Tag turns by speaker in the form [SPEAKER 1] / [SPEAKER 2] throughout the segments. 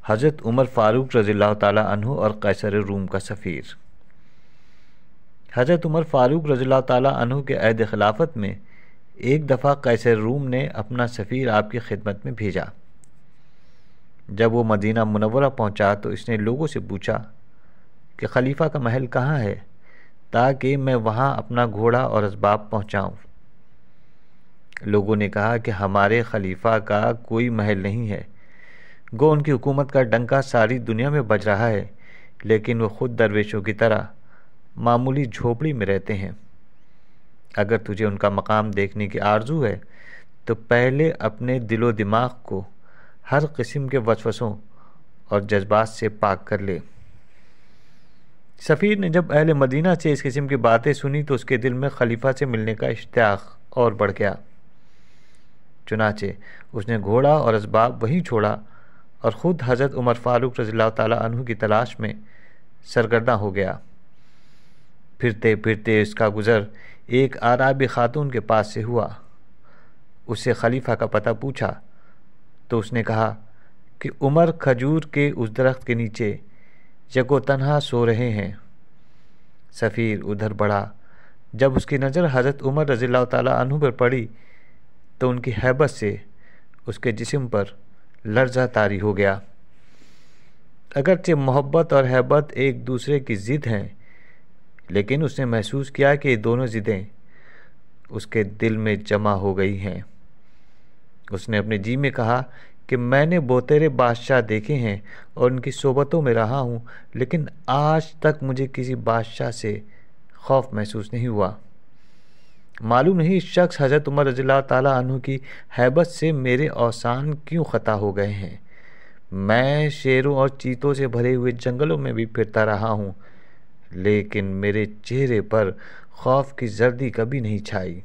[SPEAKER 1] حضرت عمر فاروق رضی اللہ تعالیٰ عنہ اور قیصر روم کا سفیر۔ حضرت عمر فاروق رضی اللہ تعالیٰ عنہ کے عہد خلافت میں ایک دفعہ قیصر روم نے اپنا سفیر آپ کی خدمت میں بھیجا۔ جب وہ مدینہ منورہ پہنچا تو اس نے لوگوں سے پوچھا کہ خلیفہ کا محل کہاں ہے تاکہ میں وہاں اپنا گھوڑا اور اسباب پہنچاؤں۔ لوگوں نے کہا کہ ہمارے خلیفہ کا کوئی محل نہیں ہے، گو ان کی حکومت کا ڈنکا ساری دنیا میں بج رہا ہے، لیکن وہ خود درویشوں کی طرح معمولی جھوپڑی میں رہتے ہیں۔ اگر تجھے ان کا مقام دیکھنے کی آرزو ہے تو پہلے اپنے دل و دماغ کو ہر قسم کے وسوسوں اور جذبات سے پاک کر لے۔ سفیر نے جب اہل مدینہ سے اس قسم کی باتیں سنی تو اس کے دل میں خلیفہ سے ملنے کا اشتیاق اور بڑھ گیا۔ چنانچہ اس نے گھوڑا اور اسباب وہیں چھوڑا اور خود حضرت عمر فاروق رضی اللہ تعالیٰ عنہ کی تلاش میں سرگرداں ہو گیا۔ پھرتے پھرتے اس کا گزر ایک اعرابی خاتون کے پاس سے ہوا۔ اس سے خلیفہ کا پتہ پوچھا تو اس نے کہا کہ عمر کھجور کے اس درخت کے نیچے یکو تنہا سو رہے ہیں۔ سفیر ادھر بڑھا۔ جب اس کی نظر حضرت عمر رضی اللہ تعالیٰ عنہ پر پڑی تو ان کی ہیبت سے اس کے جسم پر لرزہ طاری ہو گیا۔ اگرچہ محبت اور ہیبت ایک دوسرے کی ضد ہیں، لیکن اس نے محسوس کیا کہ یہ دونوں ضدیں اس کے دل میں جمع ہو گئی ہیں۔ اس نے اپنے جی میں کہا کہ میں نے بہترے بادشاہ دیکھے ہیں اور ان کی صحبتوں میں رہا ہوں، لیکن آج تک مجھے کسی بادشاہ سے خوف محسوس نہیں ہوا۔ معلوم نہیں اس شخص حضرت عمر رضی اللہ تعالیٰ عنہ کی ہیبت سے میرے اوسان کیوں خطا ہو گئے ہیں۔ میں شیروں اور چیتوں سے بھرے ہوئے جنگلوں میں بھی پھرتا رہا ہوں، لیکن میرے چہرے پر خوف کی زردی کبھی نہیں چھائی۔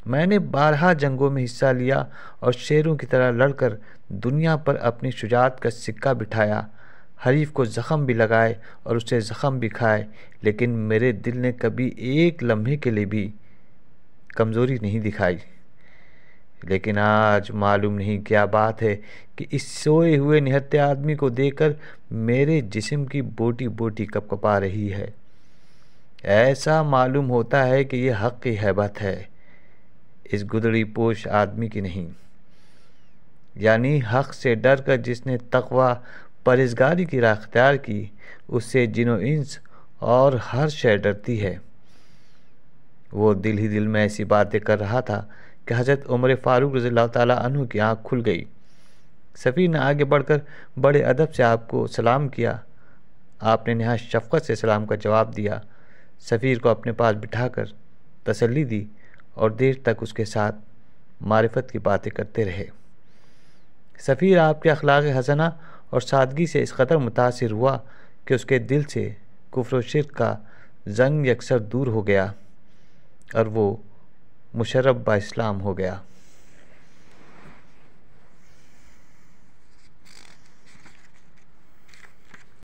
[SPEAKER 1] میں نے بارہا جنگوں میں حصہ لیا اور شیروں کی طرح لڑ کر دنیا پر اپنی شجاعت کا سکہ بٹھایا، حریف کو زخم بھی لگائے اور اسے زخم بھی کھائے، لیکن میرے دل نے کبھی ایک لمحے کے لیے بھی کمزوری نہیں دکھائی۔ لیکن آج معلوم نہیں کیا بات ہے کہ اس سوئے ہوئے نہتے آدمی کو دیکھ کر میرے جسم کی بوٹی بوٹی کپ کپا رہی ہے۔ ایسا معلوم ہوتا ہے کہ یہ حق کی ہیبت ہے، اس گدڑی پوش آدمی کی نہیں۔ یعنی حق سے ڈر کر جس نے تقوی پرہیزگاری کی راہ اختیار کی، اس سے جن و انس اور ہر شے ڈرتی ہے۔ وہ دل ہی دل میں ایسی باتیں کر رہا تھا کہ حضرت عمر فاروق رضی اللہ تعالیٰ عنہ کی آنکھ کھل گئی۔ سفیر نے آگے بڑھ کر بڑے ادب سے آپ کو سلام کیا۔ آپ نے نہایت شفقت سے سلام کا جواب دیا، سفیر کو اپنے پاس بٹھا کر تسلی دی اور دیر تک اس کے ساتھ معرفت کی باتیں کرتے رہے۔ سفیر آپ کے اخلاق حسنہ اور سادگی سے اس قدر متاثر ہوا کہ اس کے دل سے کفر و شرک کا زنگ یکسر دور ہو گیا اور وہ مشرب با اسلام ہو گیا۔